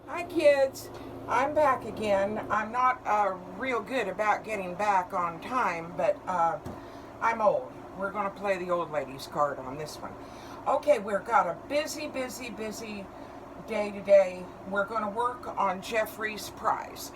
Hi kids, I'm back again. I'm not real good about getting back on time, but I'm old. We're going to play the old ladies card on this one. Okay, we've got a busy day today. We're going to work on Jeffrey's prize.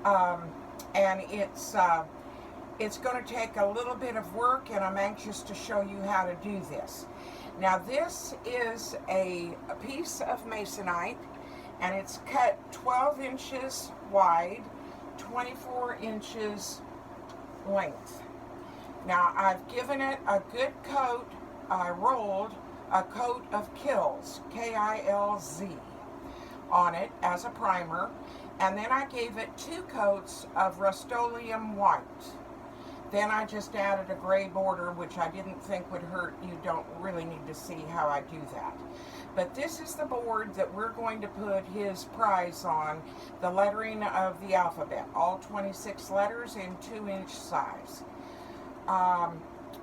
And it's going to take a little bit of work, and I'm anxious to show you how to do this. Now this is a piece of masonite, and it's cut 12 inches wide, 24 inches length. Now I've given it a good coat. I rolled a coat of Kilz, K-I-L-Z, on it as a primer, and then I gave it 2 coats of Rust-Oleum white. Then I just added a gray border, which I didn't think would hurt. You don't really need to see how I do that. But this is the board that we're going to put his prize on, the lettering of the alphabet, all 26 letters in 2-inch size.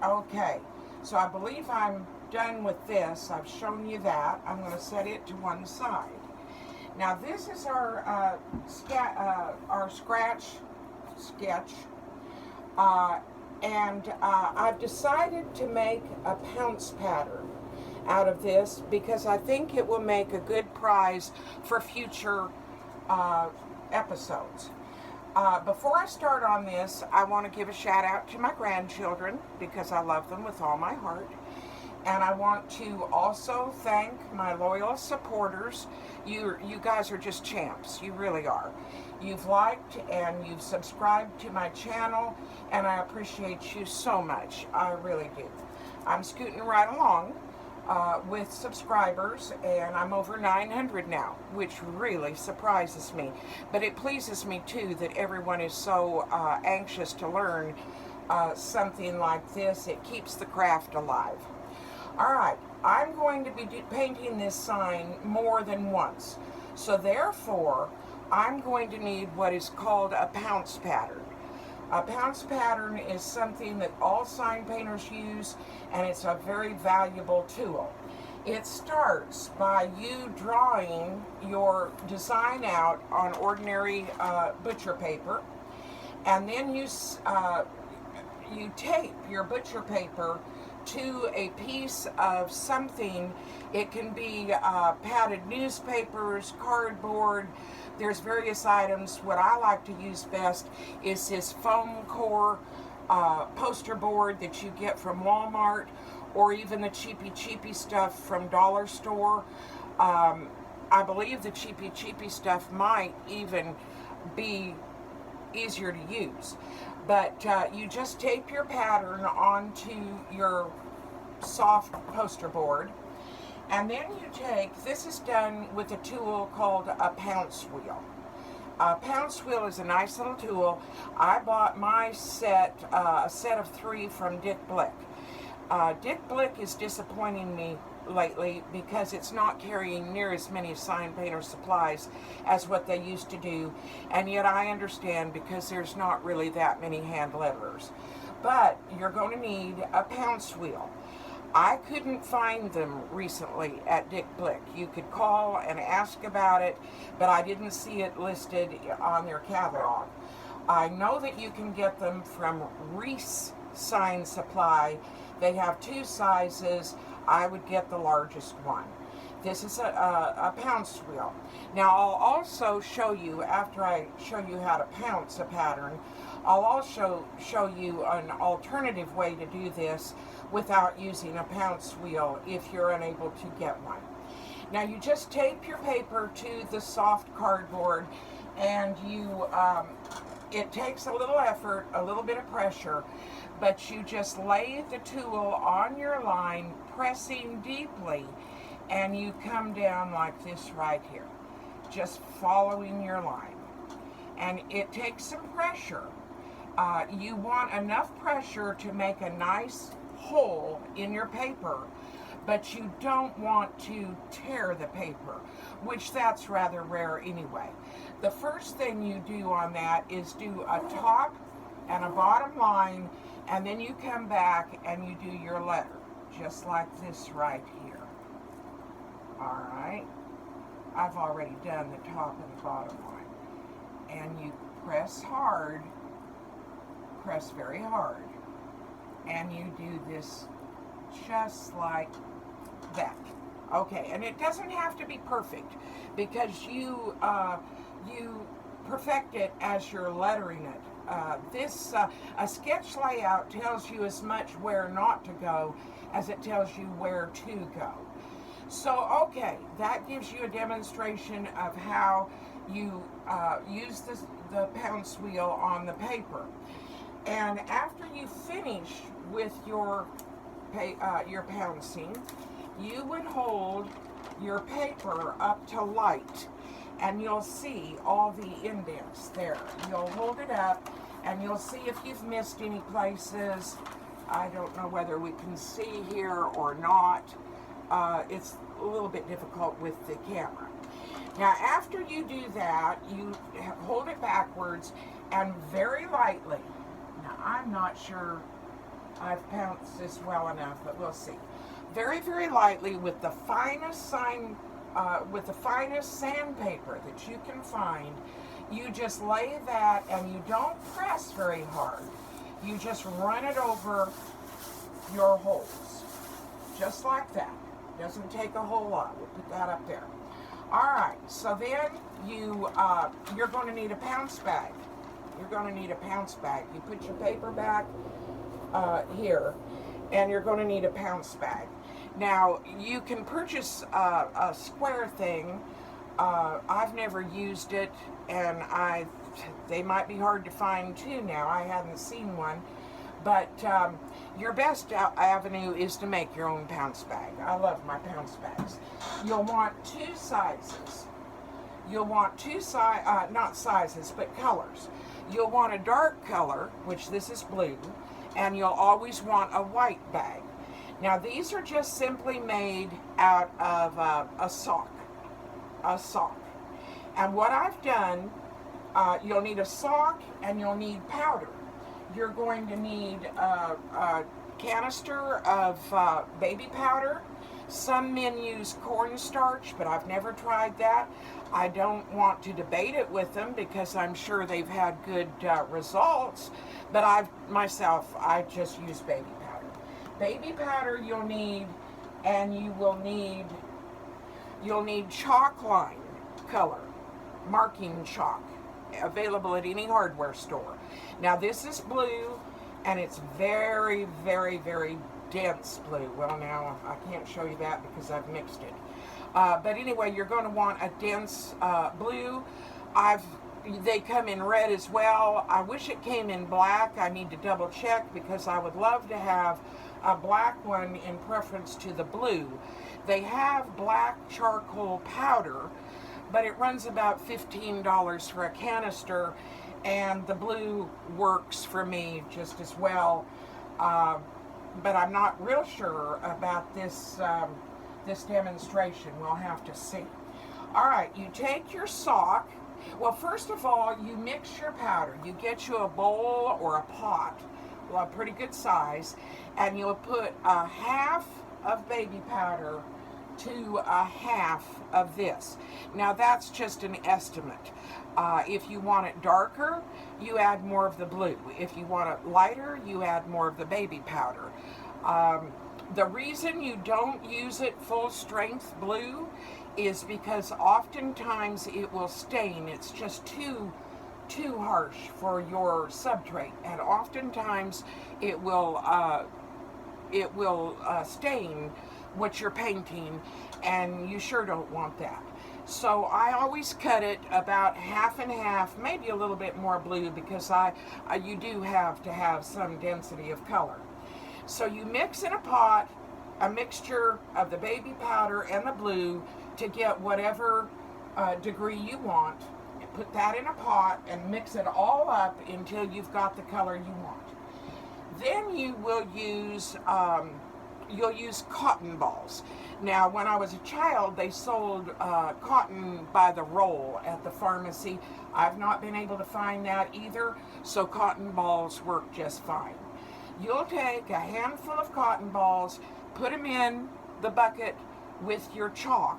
Okay, so I believe I'm done with this. I've shown you that. I'm going to set it to one side. Now this is our scratch sketch. I've decided to make a pounce pattern out of this because I think it will make a good prize for future episodes. Before I start on this, I want to give a shout out to my grandchildren because I love them with all my heart. And I want to also thank my loyal supporters. You guys are just champs. You really are. You've liked and you've subscribed to my channel, and I appreciate you so much. I really do. I'm scooting right along with subscribers, and I'm over 900 now, which really surprises me. But it pleases me too that everyone is so anxious to learn something like this. It keeps the craft alive. Alright, I'm going to be painting this sign more than once. So therefore, I'm going to need what is called a pounce pattern. A pounce pattern is something that all sign painters use, and it's a very valuable tool. It starts by you drawing your design out on ordinary butcher paper, and then you tape your butcher paper to a piece of something. It can be padded newspapers, cardboard. There's various items. What I like to use best is this foam core poster board that you get from Walmart, or even the cheapy stuff from Dollar Store. I believe the cheapy stuff might even be easier to use. But you just tape your pattern onto your soft poster board, and then you take, this is done with a tool called a pounce wheel. A pounce wheel is a nice little tool. I bought my set, a set of 3 from Dick Blick. Dick Blick is disappointing me lately because it's not carrying near as many sign painter supplies as what they used to do, and yet I understand because there's not really that many hand letterers. But you're going to need a pounce wheel. I couldn't find them recently at Dick Blick. You could call and ask about it, but I didn't see it listed on their catalog. I know that you can get them from Reese Sign Supply. They have 2 sizes. I would get the largest one. This is a pounce wheel. Now I'll also show you, after I show you how to pounce a pattern, I'll also show you an alternative way to do this without using a pounce wheel if you're unable to get one. Now you just tape your paper to the soft cardboard, and you it takes a little effort, a little bit of pressure, but you just lay the tool on your line, pressing deeply, and you come down like this right here, just following your line. And it takes some pressure. You want enough pressure to make a nice hole in your paper, but you don't want to tear the paper, which that's rather rare anyway. The first thing you do on that is do a top and a bottom line, and then you come back and you do your letter, just like this right here. All right. I've already done the top and the bottom line. And you press hard, press very hard, and you do this just like that. Okay, and it doesn't have to be perfect because you perfect it as you're lettering it. A sketch layout tells you as much where not to go as it tells you where to go. So, okay, that gives you a demonstration of how you use the pounce wheel on the paper. And after you finish with your pouncing, you would hold your paper up to light, and you'll see all the indents there. You'll hold it up, and you'll see if you've missed any places. I don't know whether we can see here or not. It's a little bit difficult with the camera. Now, after you do that, you hold it backwards and very lightly. Now, I'm not sure I've pounced this well enough, but we'll see. Very, very lightly with the finest sandpaper that you can find, you just lay that, and you don't press very hard. You just run it over your holes, just like that. Doesn't take a whole lot. We'll put that up there. All right, so then you're going to need a pounce bag. You're going to need a pounce bag. You put your paper back here, and you're going to need a pounce bag. Now, you can purchase a square thing. I've never used it, and they might be hard to find too now. I haven't seen one. But your best avenue is to make your own pounce bag. I love my pounce bags. You'll want two sizes. You'll want not sizes, but colors. You'll want a dark color, which this is blue, and you'll always want a white bag. Now, these are just simply made out of a sock. And what I've done, you'll need a sock and you'll need powder. You're going to need a canister of baby powder. Some men use cornstarch, but I've never tried that. I don't want to debate it with them because I'm sure they've had good results, but I just use baby powder. Baby powder you'll need, and you'll need chalk line color, marking chalk, available at any hardware store. Now, this is blue, and it's very, very, very dense blue. Well, now I can't show you that because I've mixed it. But anyway, you're going to want a dense blue. They come in red as well. I wish it came in black. I need to double check because I would love to have a black one in preference to the blue. They have black charcoal powder, but it runs about $15 for a canister, and the blue works for me just as well. But I'm not real sure about this demonstration. We'll have to see. All right, you take your sock. Well, first of all, you mix your powder. You get you a bowl or a pot, well, a pretty good size, and you'll put a half of baby powder to a half of this. Now, that's just an estimate. If you want it darker, you add more of the blue. If you want it lighter, you add more of the baby powder. The reason you don't use it full strength blue is because oftentimes it will stain. It's just too harsh for your substrate, and oftentimes it will stain what you're painting, and you sure don't want that. So I always cut it about half and half, maybe a little bit more blue, because you do have to have some density of color. So you mix in a pot a mixture of the baby powder and the blue to get whatever degree you want. Put that in a pot and mix it all up until you've got the color you want. Then you will use you'll use cotton balls. Now, when I was a child, they sold cotton by the roll at the pharmacy. I've not been able to find that either, so cotton balls work just fine. You'll take a handful of cotton balls, put them in the bucket with your chalk,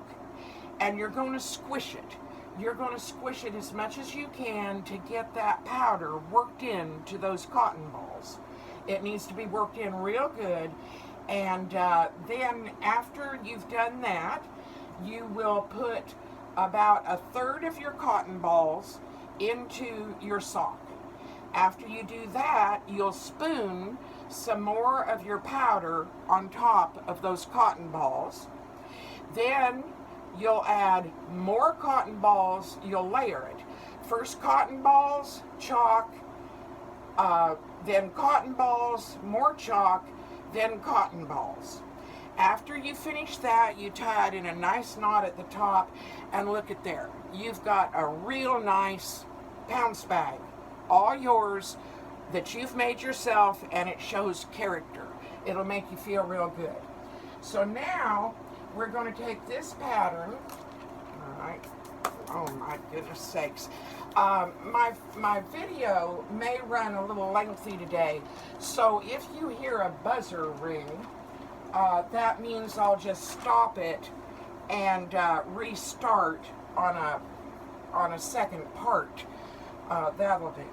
and you're going to squish it. You're going to squish it as much as you can to get that powder worked into those cotton balls. It needs to be worked in real good. And then after you've done that, you will put about a third of your cotton balls into your sock. After you do that, you'll spoon some more of your powder on top of those cotton balls. Then you'll add more cotton balls, you'll layer it. First cotton balls, chalk, then cotton balls, more chalk, then cotton balls. After you finish that, you tie it in a nice knot at the top, and look at there. You've got a real nice Pounce bag, all yours, that you've made yourself, and it shows character. It'll make you feel real good. So now we're going to take this pattern. All right. Oh my goodness sakes. My video may run a little lengthy today, so if you hear a buzzer ring, that means I'll just stop it and restart on a second part. That'll do.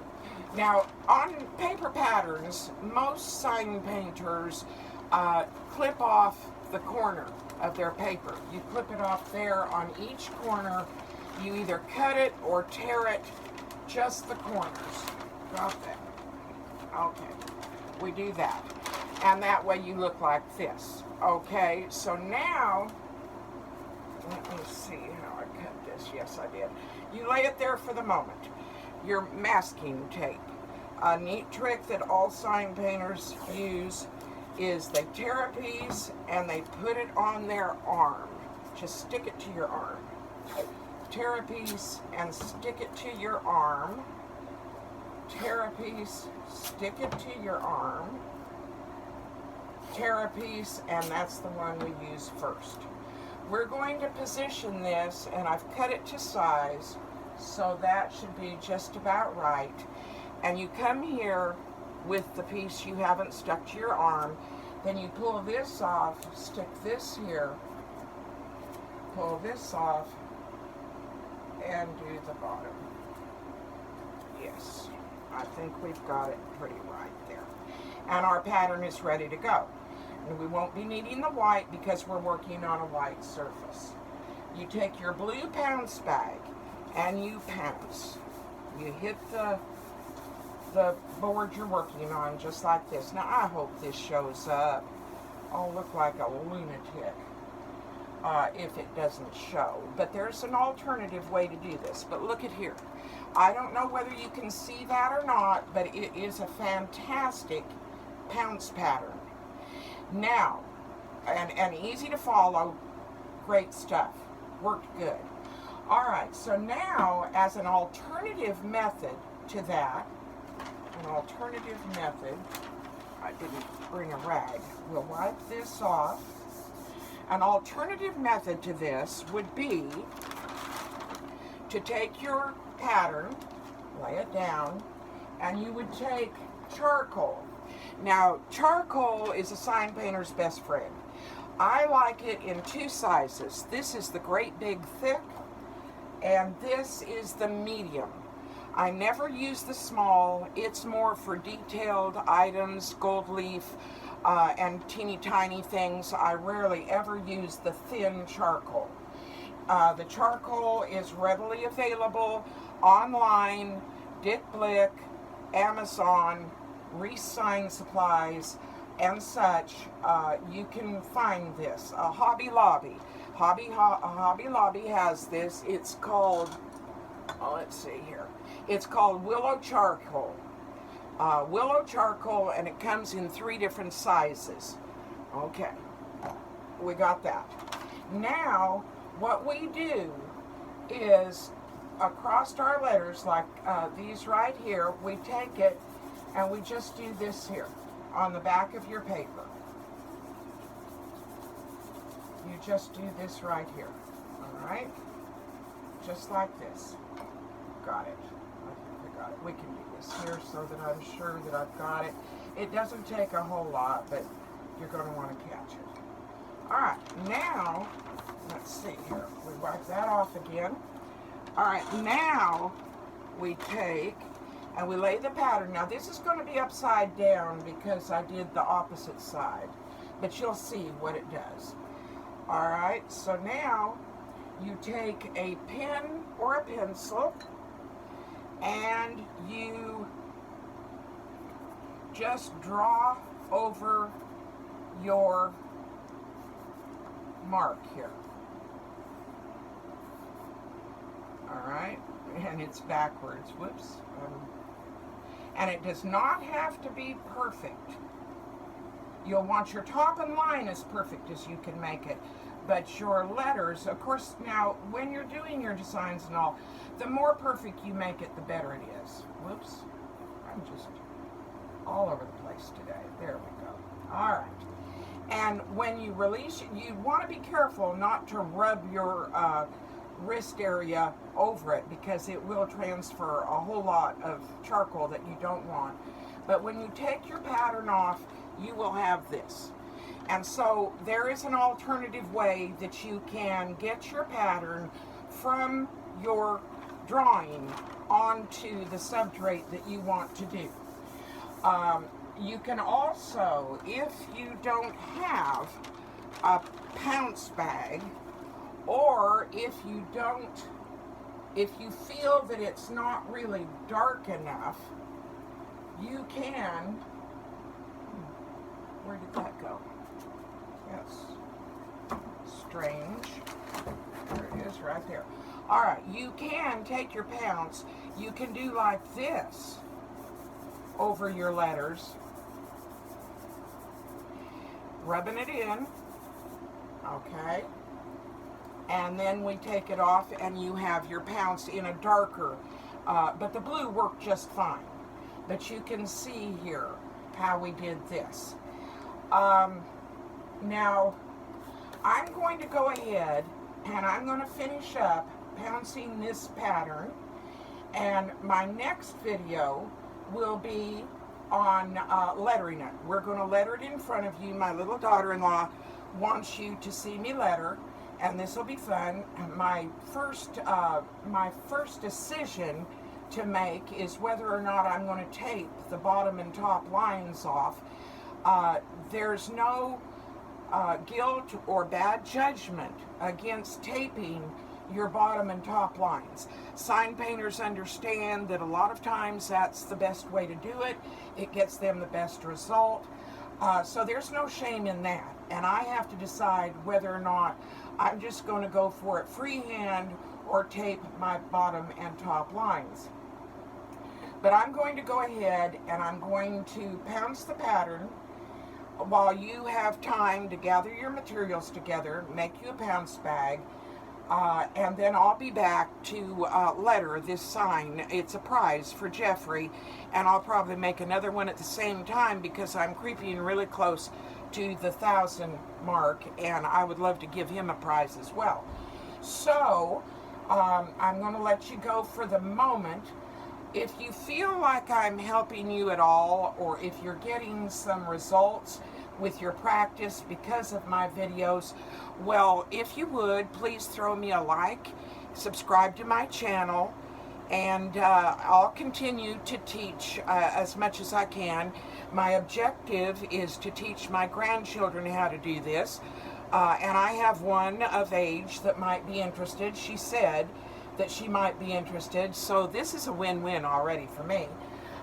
Now, on paper patterns, most sign painters clip off the corner of their paper. You clip it off there on each corner. You either cut it or tear it, just the corners. Got that? Okay, we do that. And that way you look like this. Okay, so now, let me see how I cut this. Yes, I did. You lay it there for the moment. Your masking tape. A neat trick that all sign painters use is they tear a piece and they put it on their arm. Just stick it to your arm. Tear a piece and stick it to your arm. Tear a piece, stick it to your arm. Tear a piece, and that's the one we use first. We're going to position this, and I've cut it to size, so that should be just about right. And you come here with the piece you haven't stuck to your arm, then you pull this off, stick this here, pull this off, and do the bottom. Yes, I think we've got it pretty right there. And our pattern is ready to go. And we won't be needing the white because we're working on a white surface. You take your blue Pounce bag and you pounce. You hit the board you're working on just like this. Now I hope this shows up. I'll look like a lunatic if it doesn't show. But there's an alternative way to do this. But look at here. I don't know whether you can see that or not, but it is a fantastic Pounce pattern. Now, and easy to follow, great stuff. Worked good. All right, so now as an alternative method to that, I didn't bring a rag. We'll wipe this off. An alternative method to this would be to take your pattern, lay it down, and you would take charcoal. Now, charcoal is a sign painter's best friend. I like it in two sizes. This is the great big thick, and this is the medium. I never use the small. It's more for detailed items, gold leaf, and teeny tiny things. I rarely ever use the thin charcoal. The charcoal is readily available online, Dick Blick, Amazon, Reese Sign Supplies, and such. You can find this. Hobby Lobby. Hobby Lobby has this. It's called, let's see here. It's called Willow Charcoal. Willow Charcoal, and it comes in 3 different sizes. Okay, we got that. Now, what we do is, across our letters, like these right here, we take it and we just do this here on the back of your paper. You just do this right here, all right? Just like this. Got it. I think I got it. We can do this here so that I'm sure that I've got it. It doesn't take a whole lot, but you're going to want to catch it. All right, now let's see here. We wipe that off again. All right, now we take and we lay the pattern. Now this is going to be upside down because I did the opposite side, but you'll see what it does. All right, so now you take a pen or a pencil and you just draw over your mark here. All right, and it's backwards. Whoops. And it does not have to be perfect. You'll want your top and line as perfect as you can make it. But your letters, of course, now when you're doing your designs and all, the more perfect you make it, the better it is. Whoops. I'm just all over the place today. There we go. All right. And when you release it, you want to be careful not to rub your wrist area over it because it will transfer a whole lot of charcoal that you don't want. But when you take your pattern off, you will have this. And so there is an alternative way that you can get your pattern from your drawing onto the substrate that you want to do. You can also, if you don't have a Pounce bag, or if you feel that it's not really dark enough, you can, where did that go? Yes, strange, there it is right there. All right, you can take your Pounce, you can do like this over your letters, rubbing it in, okay? And then we take it off and you have your Pounce in a darker, but the blue worked just fine. But you can see here how we did this. Now, I'm going to go ahead and I'm going to finish up pouncing this pattern, and my next video will be on lettering it. We're going to letter it in front of you. My little daughter-in-law wants you to see me letter, and this will be fun. My first decision to make is whether or not I'm going to tape the bottom and top lines off. There's no guilt or bad judgment against taping your bottom and top lines. Sign painters understand that a lot of times that's the best way to do it. It gets them the best result. So there's no shame in that. And I have to decide whether or not I'm just going to go for it freehand or tape my bottom and top lines. But I'm going to go ahead and I'm going to pounce the pattern while you have time to gather your materials together, make you a Pounce bag, and then I'll be back to letter this sign. It's a prize for Jeffrey, and I'll probably make another one at the same time because I'm creeping really close to the 1,000 mark, and I would love to give him a prize as well. So I'm going to let you go for the moment. If you feel like I'm helping you at all, or if you're getting some results with your practice because of my videos, well, if you would, please throw me a like, subscribe to my channel, and I'll continue to teach as much as I can. My objective is to teach my grandchildren how to do this, and I have one of age that might be interested. She said that she might be interested, so this is a win-win already for me.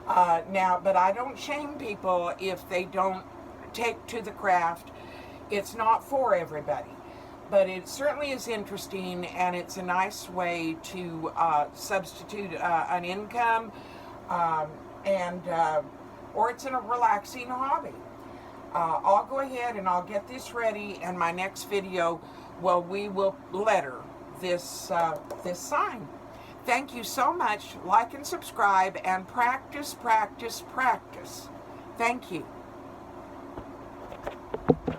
Now, but I don't shame people if they don't take to the craft. It's not for everybody, but it certainly is interesting, and it's a nice way to substitute an income, or it's a relaxing hobby. I'll go ahead and I'll get this ready, and my next video, well, we will letter this this sign. Thank you so much. Like and subscribe, and practice, practice, practice. Thank you.